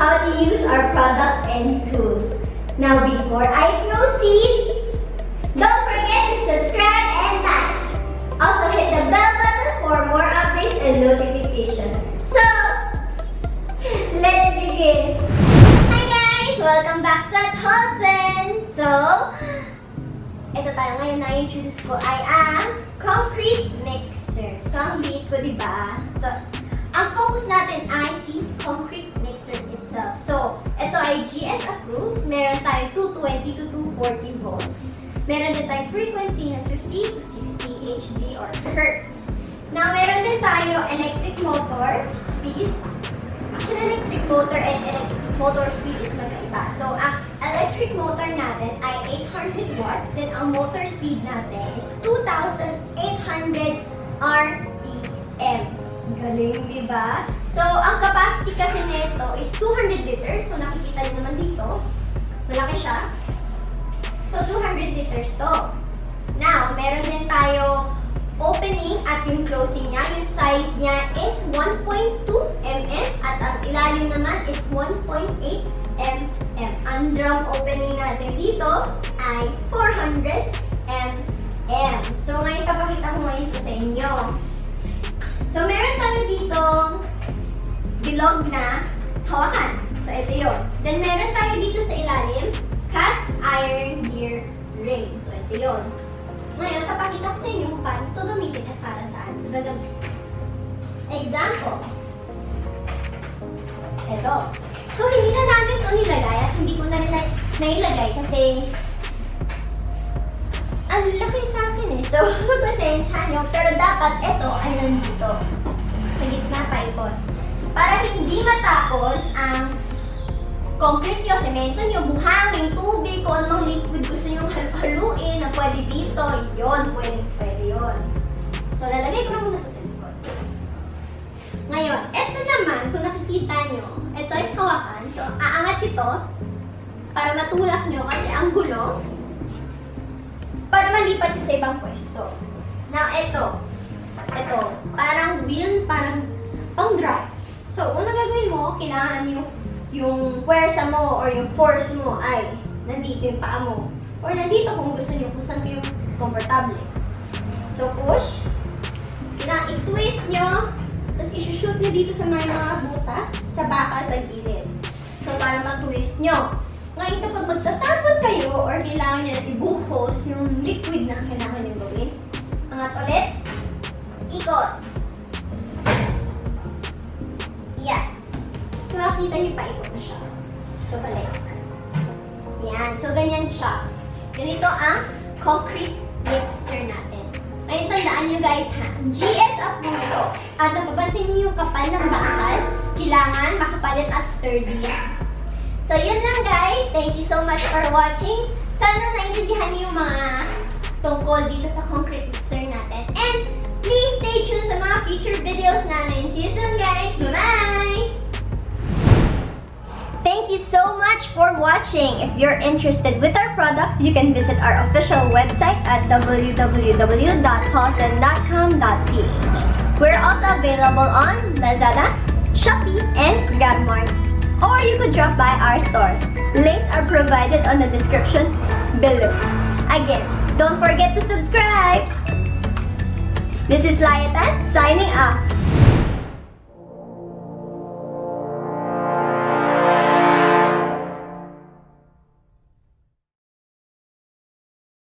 how to use our products and tools. Now before I proceed, don't forget to subscribe and like. Also hit the bell button for more updates and notifications. So, let's begin. Hi guys! Welcome back sa Tolsen! So, ito tayo ngayon na-introduce ko ay ang concrete mixer. So, ang liit ko, diba? So, ang focus natin ay si concrete mixer itself. So, ito ay GS approved. Meron tayong 220 to 240 volts. Meron din tayong frequency na 50 to 60 Hz or Hertz. Now, meron din tayo electric motor speed. Actually, electric motor and electric motor speed is magkaiba. So, ang electric motor natin ay 800 watts. Then, ang motor speed natin is 2,800 RPM. Galing, di ba? So, ang capacity kasi nito is 200 liters. So, nakikita niyo naman dito. Malaki siya. So, 200 liters to. Now, meron din tayo opening at yung closing niya. Yung size niya is 1.2 mm at ang ilalim naman is 1.8 mm. Ang drum opening natin dito ay 400 mm. So, ngayon papakita ko ngayon ito sa inyo. So, meron tayo dito bilog na hawakan. So, ito yun. Then, meron tayo dito sa ilalim cast iron gear ring. So, ito yun. Ngayon, papakita ko sa inyo kung paano ito gamitin at para saan ito gagamitin. Example. Ito. So, hindi na namin ito nilagay at hindi ko na rin nailagay kasi ang laki sa akin eh. So, magpasensya nyo. Pero dapat ito ay nandito. Sa gitna paikot. Para hindi matapon ang concrete nyo, semento nyo, buhangin, tubig, kung anumang liquid gusto nyo haluin na pwede dito, yun, pwede yun. So, lalagay ko na muna ito sa likod. Ngayon, ito naman, kung nakikita nyo, ito ay hawakan. So, aangat ito para matulak nyo kasi ang gulong para malipat yung sa ibang pwesto. Now, ito, parang wheel, parang pang-drive. So, unang gagawin mo, kailangan yung puwersa mo or yung force mo ay nandito yung paa mo. Or nandito kung gusto nyo, kung saan kayo komportable. So, push. Kailangan i-twist nyo, tapos i-shoot nyo dito sa mga butas, sa bakal, sa gilid. So, para ma-twist nyo. Ngayon, kapag magtatapon kayo or kailangan nyo na ibuhos yung liquid na kailangan nyo gawin, angat ulit, ikot. Yan. So, makikita nyo paikot na siya. So, balik. Yan. So, ganyan siya. Ganito ang concrete mixer natin. Ngayon, tandaan nyo guys ha, GS approved to. At napapansin nyo yung kapal ng bakal, kailangan makapalit at sturdy yan. So, yun lang guys. Thank you so much for watching. Sana naintindihan niyo yung mga tungkol dito sa concrete mixer natin. And please stay tuned sa mga future videos namin. See you soon guys. Bye-bye! Thank you so much for watching. If you're interested with our products, you can visit our official website at www.tolsen.com.ph. We're also available on Lazada, Shopee, and GRABMART. Or you could drop by our stores. Links are provided on the description below. Again, don't forget to subscribe! This is Layatan signing off.